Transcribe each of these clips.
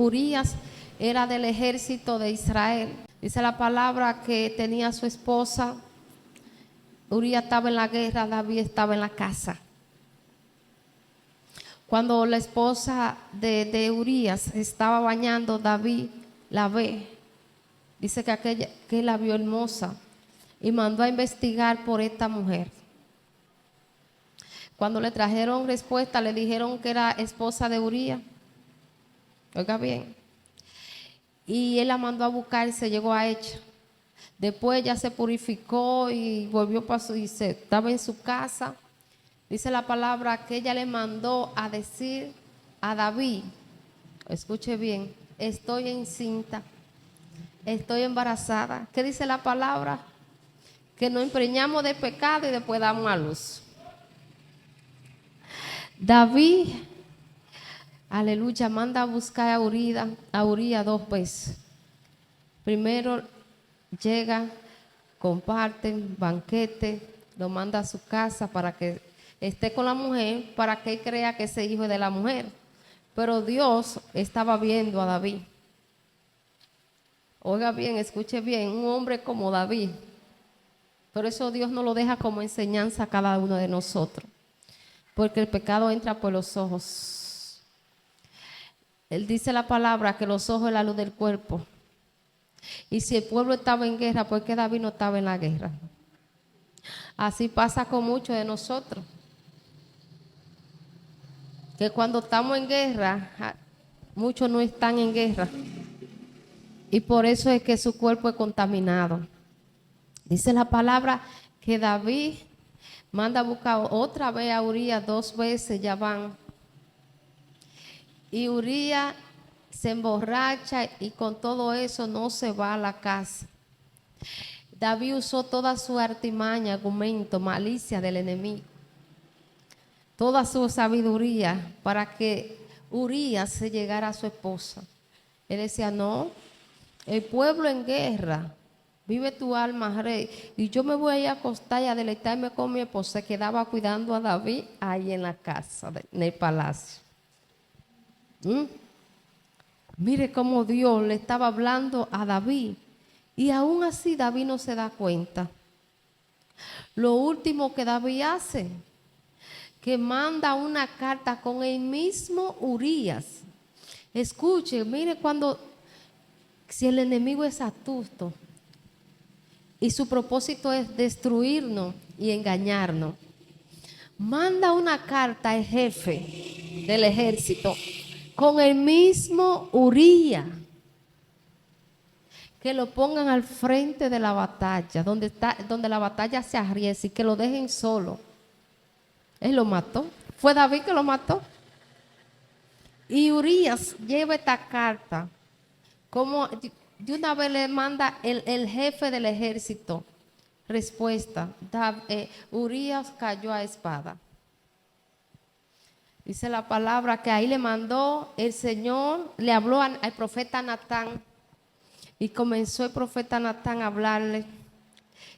Urías era del ejército de Israel. Dice la palabra que tenía su esposa. Urías estaba en la guerra, David estaba en la casa. Cuando la esposa de Urías estaba bañando, David la ve. Dice que la vio hermosa y mandó a investigar por esta mujer. Cuando le trajeron respuesta, le dijeron que era esposa de Urías. Oiga bien. Y él la mandó a buscar y se llegó a ella. Después ella se purificó y volvió estaba en su casa. Dice la palabra que ella le mandó a decir a David, escuche bien, estoy encinta, estoy embarazada. ¿Qué dice la palabra? Que nos empreñamos de pecado y después damos a luz. David, aleluya, manda a buscar a Urías 2 veces. Primero llega, comparten, banquete, lo manda a su casa para que esté con la mujer, para que él crea que ese hijo es de la mujer. Pero Dios estaba viendo a David. Oiga bien, escuche bien, un hombre como David. Por eso Dios no lo deja como enseñanza a cada uno de nosotros. Porque el pecado entra por los ojos. Él dice la palabra que los ojos es la luz del cuerpo. Y si el pueblo estaba en guerra, ¿por qué David no estaba en la guerra? Así pasa con muchos de nosotros. Que cuando estamos en guerra, muchos no están en guerra. Y por eso es que su cuerpo es contaminado. Dice la palabra que David manda a buscar otra vez a Urías 2 veces, ya van. Y Urías se emborracha y con todo eso no se va a la casa. David usó toda su artimaña, argumento, malicia del enemigo. Toda su sabiduría para que Urías se llegara a su esposa. Él decía, no, el pueblo en guerra, vive tu alma, rey, y yo me voy a ir a acostar y a deleitarme con mi esposa. Se quedaba cuidando a David ahí en la casa, en el palacio. Mire cómo Dios le estaba hablando a David, y aún así David no se da cuenta. Lo último que David hace, que manda una carta con el mismo Urías. Escuche, mire si el enemigo es astuto y su propósito es destruirnos y engañarnos, manda una carta al jefe del ejército con el mismo Urías, que lo pongan al frente de la batalla, donde la batalla se arriesgue, y que lo dejen solo. Él lo mató. Fue David que lo mató. Y Urías lleva esta carta. Como de una vez le manda el jefe del ejército. Respuesta. Urías cayó a espada. Dice la palabra que ahí le mandó el Señor, le habló al profeta Natán. Y comenzó el profeta Natán a hablarle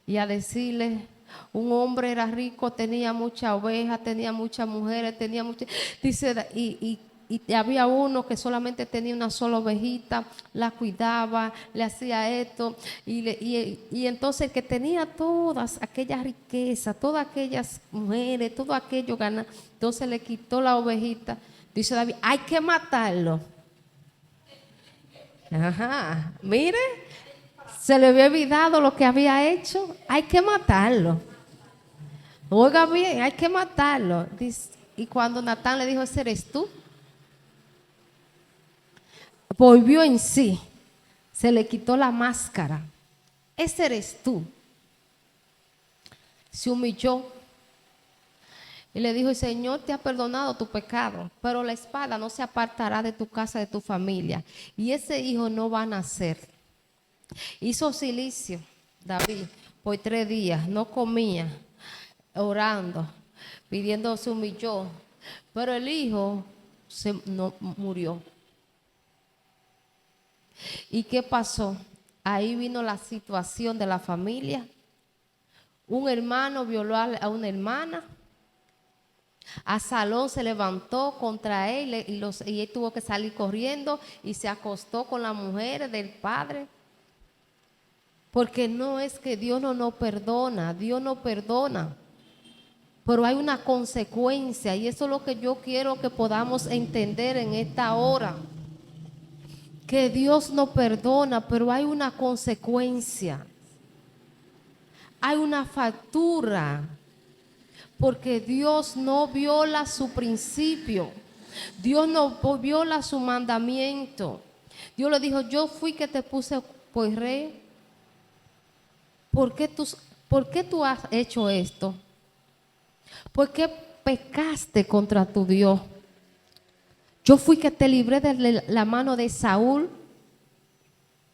y a decirle: un hombre era rico, tenía muchas ovejas, tenía muchas mujeres, dice, y había uno que solamente tenía una sola ovejita, la cuidaba, le hacía esto, y entonces el que tenía todas aquellas riquezas, todas aquellas mujeres, todo aquello ganado, entonces le quitó la ovejita. Dice David, hay que matarlo. Ajá, mire, se le había olvidado lo que había hecho, hay que matarlo. Oiga bien, hay que matarlo. Y cuando Natán le dijo, ese eres tú, volvió en sí, se le quitó la máscara. Ese eres tú. Se humilló y le dijo, el Señor te ha perdonado tu pecado, pero la espada no se apartará de tu casa, de tu familia, y ese hijo no va a nacer. Hizo silicio David por 3 días, no comía, orando, pidiendo, se humilló, pero el hijo no murió. ¿Y qué pasó? Ahí vino la situación de la familia. Un hermano violó a una hermana Absalón se levantó contra él y él tuvo que salir corriendo y se acostó con la mujer del padre. Porque no es que Dios no nos perdona, Dios no perdona. Pero hay una consecuencia y eso es lo que yo quiero que podamos entender en esta hora. Que Dios no perdona, pero hay una consecuencia. Hay una factura. Porque Dios no viola su principio. Dios no viola su mandamiento. Dios le dijo, yo fui que te puse por rey. ¿Por qué tú has hecho esto? ¿Por qué pecaste contra tu Dios? Yo fui que te libré de la mano de Saúl.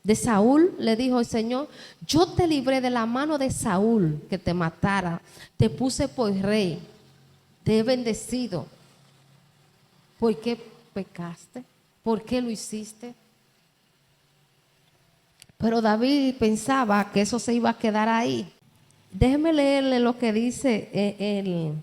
De Saúl, le dijo el Señor, yo te libré de la mano de Saúl que te matara. Te puse por rey. Te he bendecido. ¿Por qué pecaste? ¿Por qué lo hiciste? Pero David pensaba que eso se iba a quedar ahí. Déjeme leerle lo que dice en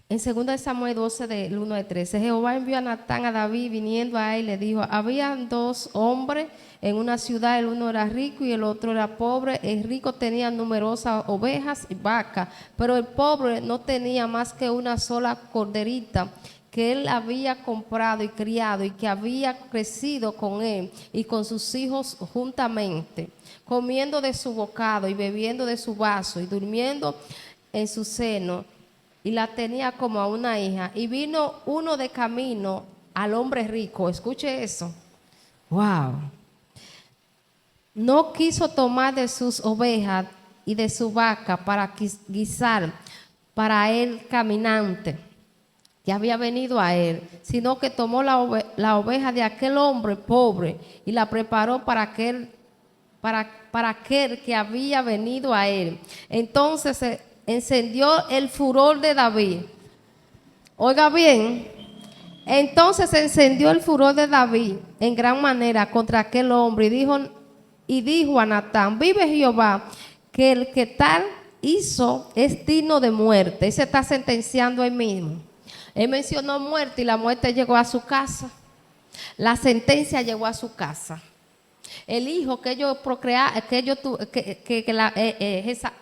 2 Samuel 12, del 1 al 13. Jehová envió a Natán a David, viniendo a él, le dijo, habían dos hombres en una ciudad, el uno era rico y el otro era pobre. El rico tenía numerosas ovejas y vacas, pero el pobre no tenía más que una sola corderita que él había comprado y criado y que había crecido con él y con sus hijos juntamente, comiendo de su bocado y bebiendo de su vaso y durmiendo en su seno, y la tenía como a una hija. Y vino uno de camino al hombre rico, escuche eso, wow, no quiso tomar de sus ovejas y de su vaca para guisar para él caminante que había venido a él, sino que tomó la oveja de aquel hombre pobre y la preparó para aquel que había venido a él. Entonces se encendió el furor de David. Oiga bien, entonces se encendió el furor de David en gran manera contra aquel hombre y dijo a Natán, vive Jehová, que el que tal hizo es digno de muerte. Él se está sentenciando él mismo. Él mencionó muerte y la muerte llegó a su casa. La sentencia llegó a su casa. El hijo que ellos procrearon,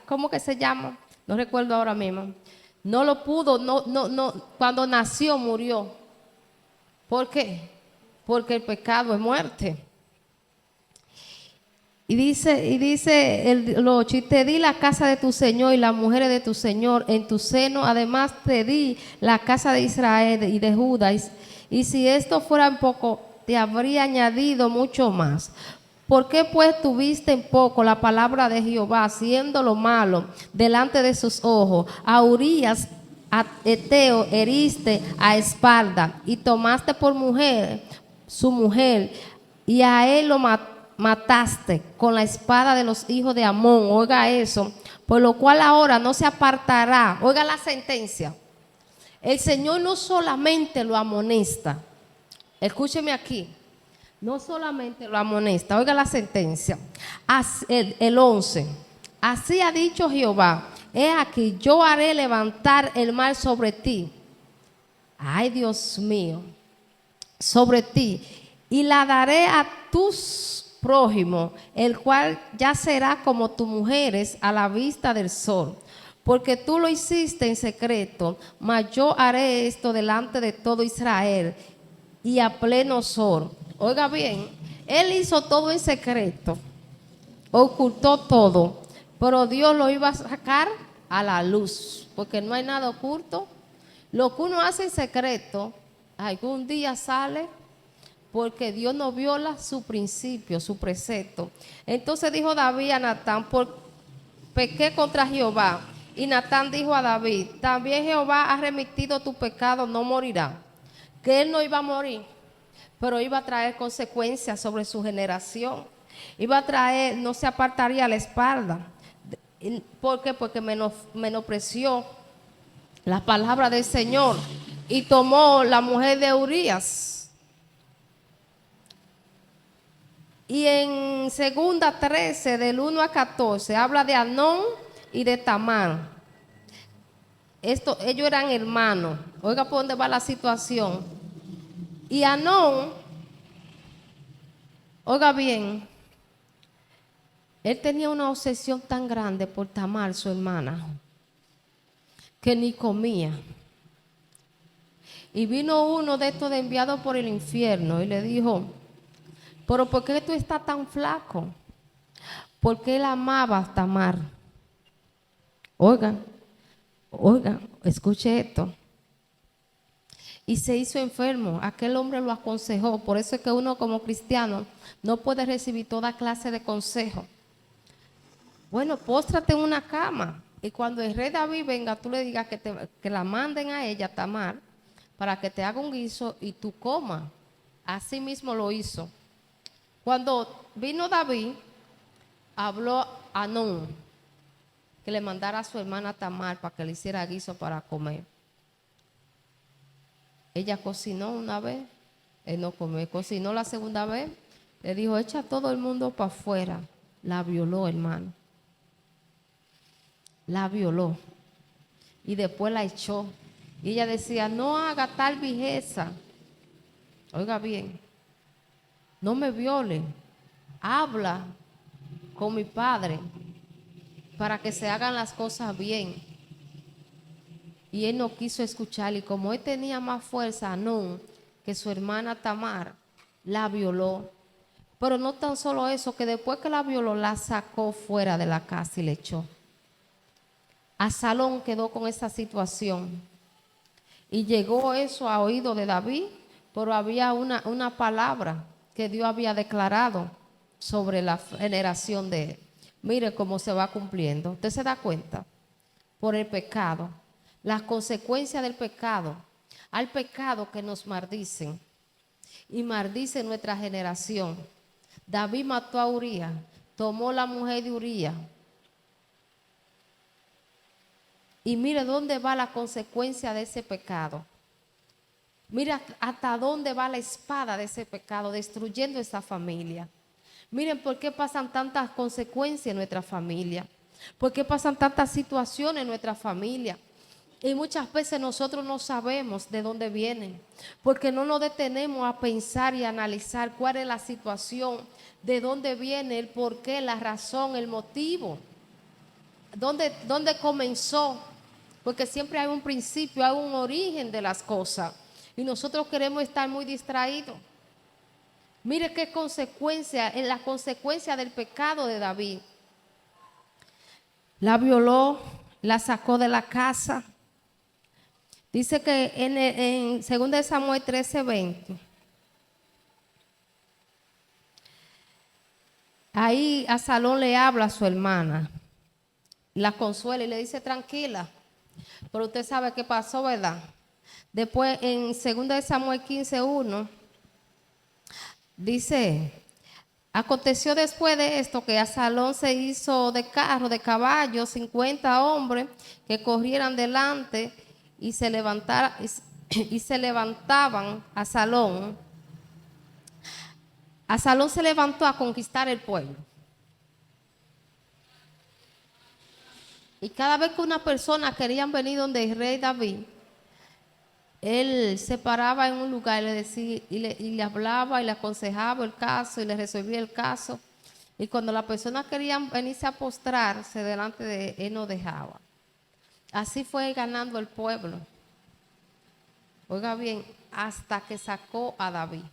¿cómo que se llama? No recuerdo ahora mismo. No lo pudo, cuando nació murió. ¿Por qué? Porque el pecado es muerte. Y dice el 8, y te di la casa de tu Señor y las mujeres de tu Señor en tu seno, además te di la casa de Israel y de Judá, y si esto fuera en poco, te habría añadido mucho más. ¿Por qué pues tuviste en poco la palabra de Jehová, haciendo lo malo delante de sus ojos? A Urías, a Eteo, heriste a espalda, y tomaste por mujer su mujer, y a él lo mataste con la espada de los hijos de Amón. Oiga eso, por lo cual ahora no se apartará. Oiga la sentencia. El Señor no solamente lo amonesta, escúcheme aquí, no solamente lo amonesta, oiga la sentencia. El 11, así ha dicho Jehová, he aquí, yo haré levantar el mal sobre ti. Ay, Dios mío, sobre ti, y la daré a tus prójimo, el cual ya será como tus mujeres a la vista del sol, porque tú lo hiciste en secreto, mas yo haré esto delante de todo Israel y a pleno sol. Oiga bien, él hizo todo en secreto, ocultó todo, pero Dios lo iba a sacar a la luz, porque no hay nada oculto. Lo que uno hace en secreto, algún día sale, porque Dios no viola su principio, su precepto. Entonces dijo David a Natán, pequé contra Jehová. Y Natán dijo a David, también Jehová ha remitido tu pecado, no morirá. Que él no iba a morir, pero iba a traer consecuencias sobre su generación. Iba a traer, no se apartaría a la espalda. ¿Por qué? Porque menospreció la palabra del Señor y tomó la mujer de Urías. Y en 2 13, del 1 a 14, habla de Amnón y de Tamar. ellos eran hermanos. Oiga por dónde va la situación. Y Anón, oiga bien, él tenía una obsesión tan grande por Tamar, su hermana, que ni comía. Y vino uno de estos enviados por el infierno y le dijo, pero ¿por qué tú estás tan flaco? Porque él amaba a Tamar. Oigan, escuche esto. Y se hizo enfermo. Aquel hombre lo aconsejó. Por eso es que uno como cristiano no puede recibir toda clase de consejo. Bueno, póstrate en una cama. Y cuando el rey David venga, tú le digas que la manden a ella, Tamar, para que te haga un guiso y tú comas. Así mismo lo hizo. Cuando vino David, habló a Anón que le mandara a su hermana Tamar para que le hiciera guiso para comer. Ella cocinó una vez, él no comió. Cocinó la segunda vez, le dijo, echa a todo el mundo para afuera. La violó, hermano. La violó. Y después la echó. Y ella decía, no haga tal vejeza. Oiga bien, no me viole. Habla con mi padre para que se hagan las cosas bien. Y él no quiso escuchar. Y como él tenía más fuerza, no, que su hermana Tamar, la violó. Pero no tan solo eso, que después que la violó, la sacó fuera de la casa y le echó. Absalón quedó con esa situación. Y llegó eso a oído de David, pero había una palabra que Dios había declarado sobre la generación de él. Mire cómo se va cumpliendo. ¿Usted se da cuenta? Por el pecado. Las consecuencias del pecado. Al pecado que nos maldicen. Y maldice nuestra generación. David mató a Urías. Tomó la mujer de Urías. Y mire dónde va la consecuencia de ese pecado. Mira hasta dónde va la espada de ese pecado, destruyendo esa familia. Miren por qué pasan tantas consecuencias en nuestra familia. Por qué pasan tantas situaciones en nuestra familia. Y muchas veces nosotros no sabemos de dónde vienen. Porque no nos detenemos a pensar y a analizar cuál es la situación, de dónde viene, el porqué, la razón, el motivo. ¿Dónde comenzó? Porque siempre hay un principio, hay un origen de las cosas. Y nosotros queremos estar muy distraídos. Mire qué consecuencia, en la consecuencia del pecado de David. La violó, la sacó de la casa. Dice que en 2 Samuel 13:20. Ahí Absalón le habla a su hermana. La consuela y le dice, tranquila. Pero usted sabe qué pasó, ¿verdad? Después en 2 Samuel 15:1 dice, aconteció después de esto que Absalón se hizo de carro, de caballo, 50 hombres que corrieran delante y se levantaban Absalón. Absalón se levantó a conquistar el pueblo. Y cada vez que una persona quería venir donde el rey David, él se paraba en un lugar y le decía, y le hablaba y le aconsejaba el caso y le resolvía el caso. Y cuando la persona quería venirse a postrarse delante de él, él no dejaba. Así fue ganando el pueblo. Oiga bien, hasta que sacó a David.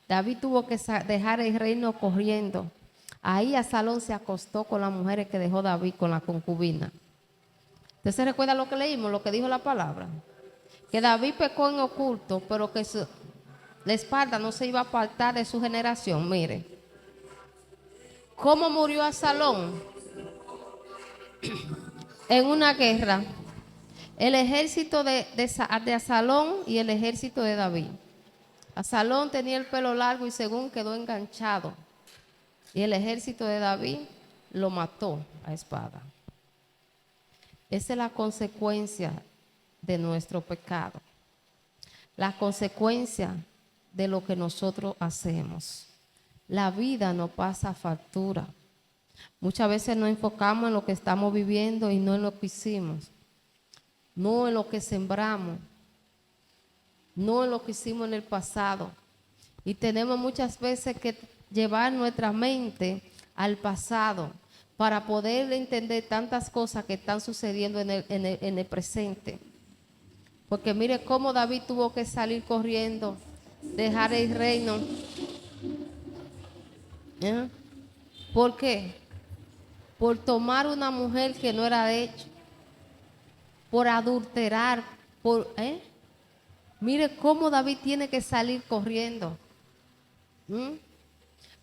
David tuvo que dejar el reino corriendo. Ahí Absalón se acostó con las mujeres que dejó David, con la concubina. ¿Usted se recuerda lo que leímos, lo que dijo la palabra? Que David pecó en oculto, pero que la espalda no se iba a apartar de su generación. Mire, ¿cómo murió Absalón? En una guerra. El ejército de Absalón y el ejército de David. Absalón tenía el pelo largo y según quedó enganchado. Y el ejército de David lo mató a espada. Esa es la consecuencia de nuestro pecado. La consecuencia de lo que nosotros hacemos. La vida no pasa factura. Muchas veces nos enfocamos en lo que estamos viviendo y no en lo que hicimos. no en lo que sembramos, no en lo que hicimos en el pasado. Y tenemos muchas veces que llevar nuestra mente al pasado para poder entender tantas cosas que están sucediendo en el presente. Porque mire cómo David tuvo que salir corriendo, dejar el reino. ¿Eh? ¿Por qué? Por tomar una mujer que no era de hecho, por adulterar, Mire cómo David tiene que salir corriendo.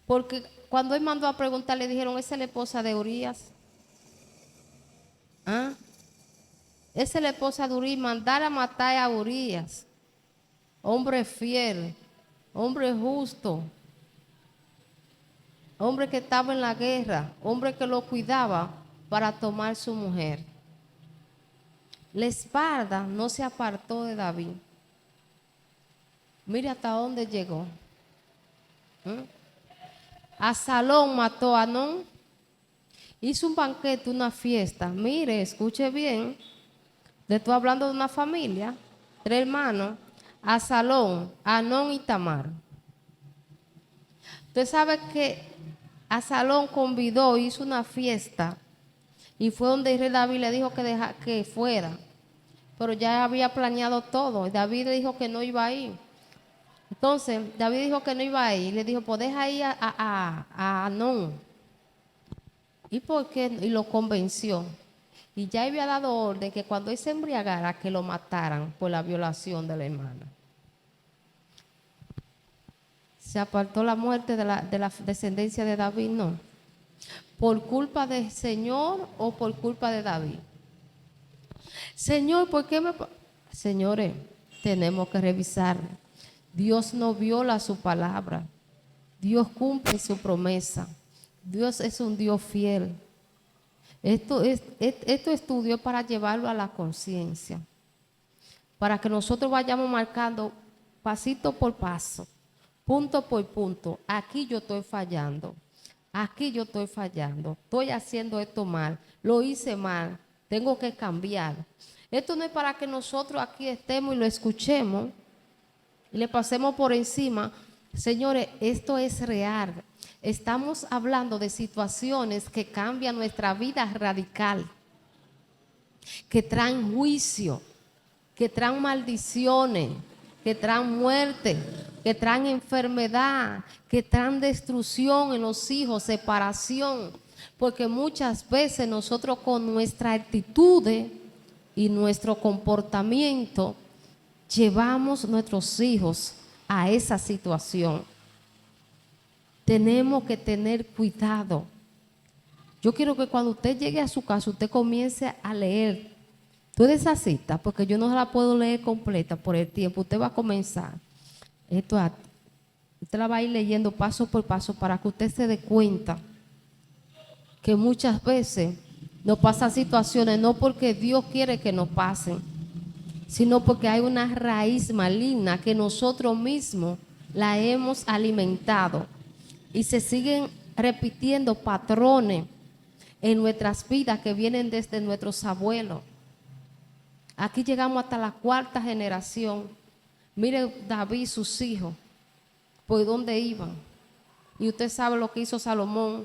Porque cuando él mandó a preguntar, le dijeron, esa es la esposa de Urías. ¿Ah? Esa es la esposa de Urías, mandar a matar a Urías. Hombre fiel, hombre justo, hombre que estaba en la guerra, hombre que lo cuidaba para tomar su mujer. La espalda no se apartó de David. Mire hasta dónde llegó. Absalón mató a Amnón. Hizo un banquete, una fiesta. Mire, escuche bien. Le estoy hablando de una familia, 3 hermanos. Absalón, Amnón y Tamar. Usted sabe que Absalón convidó, hizo una fiesta. Y fue donde el rey David le dijo que fuera. Pero ya había planeado todo. David le dijo que no iba a ir. Entonces, David dijo que no iba a ir. Le dijo, pues deja ir a Amnón. ¿Y por qué? Y lo convenció. Y ya había dado orden que cuando él se embriagara, que lo mataran por la violación de la hermana. ¿Se apartó la muerte de la descendencia de David? No. ¿Por culpa del Señor o por culpa de David? Señor, ¿por qué me...? Señores, tenemos que revisar. Dios no viola su palabra. Dios cumple su promesa. Dios es un Dios fiel. Esto estudio para llevarlo a la conciencia. Para que nosotros vayamos marcando pasito por paso, punto por punto. Aquí yo estoy fallando. Aquí yo estoy fallando. Estoy haciendo esto mal. Lo hice mal. Tengo que cambiar. Esto no es para que nosotros aquí estemos y lo escuchemos y le pasemos por encima. Señores, esto es real. Estamos hablando de situaciones que cambian nuestra vida radical, que traen juicio, que traen maldiciones, que traen muerte, que traen enfermedad, que traen destrucción en los hijos, separación. Porque muchas veces nosotros con nuestra actitud y nuestro comportamiento llevamos nuestros hijos a esa situación. Tenemos que tener cuidado. Yo quiero que cuando usted llegue a su casa, usted comience a leer toda esa cita, porque yo no la puedo leer completa por el tiempo. Usted va a comenzar. Usted la va a ir leyendo paso por paso para que usted se dé cuenta que muchas veces nos pasan situaciones no porque Dios quiere que nos pasen, sino porque hay una raíz maligna que nosotros mismos la hemos alimentado y se siguen repitiendo patrones en nuestras vidas que vienen desde nuestros abuelos. Aquí llegamos hasta la 4ª generación. Mire David y sus hijos, por dónde iban. Y usted sabe lo que hizo Salomón,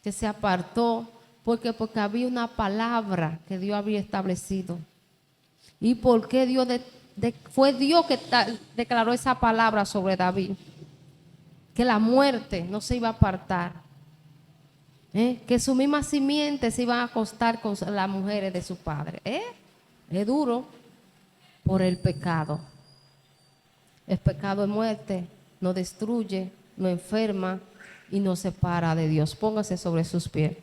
que se apartó, porque había una palabra que Dios había establecido. ¿Y por qué Dios fue Dios que declaró esa palabra sobre David? Que la muerte no se iba a apartar. Que su misma simiente se iban a acostar con las mujeres de su padre. Es duro por el pecado. El pecado es muerte, nos destruye, nos enferma y nos separa de Dios. Póngase sobre sus pies.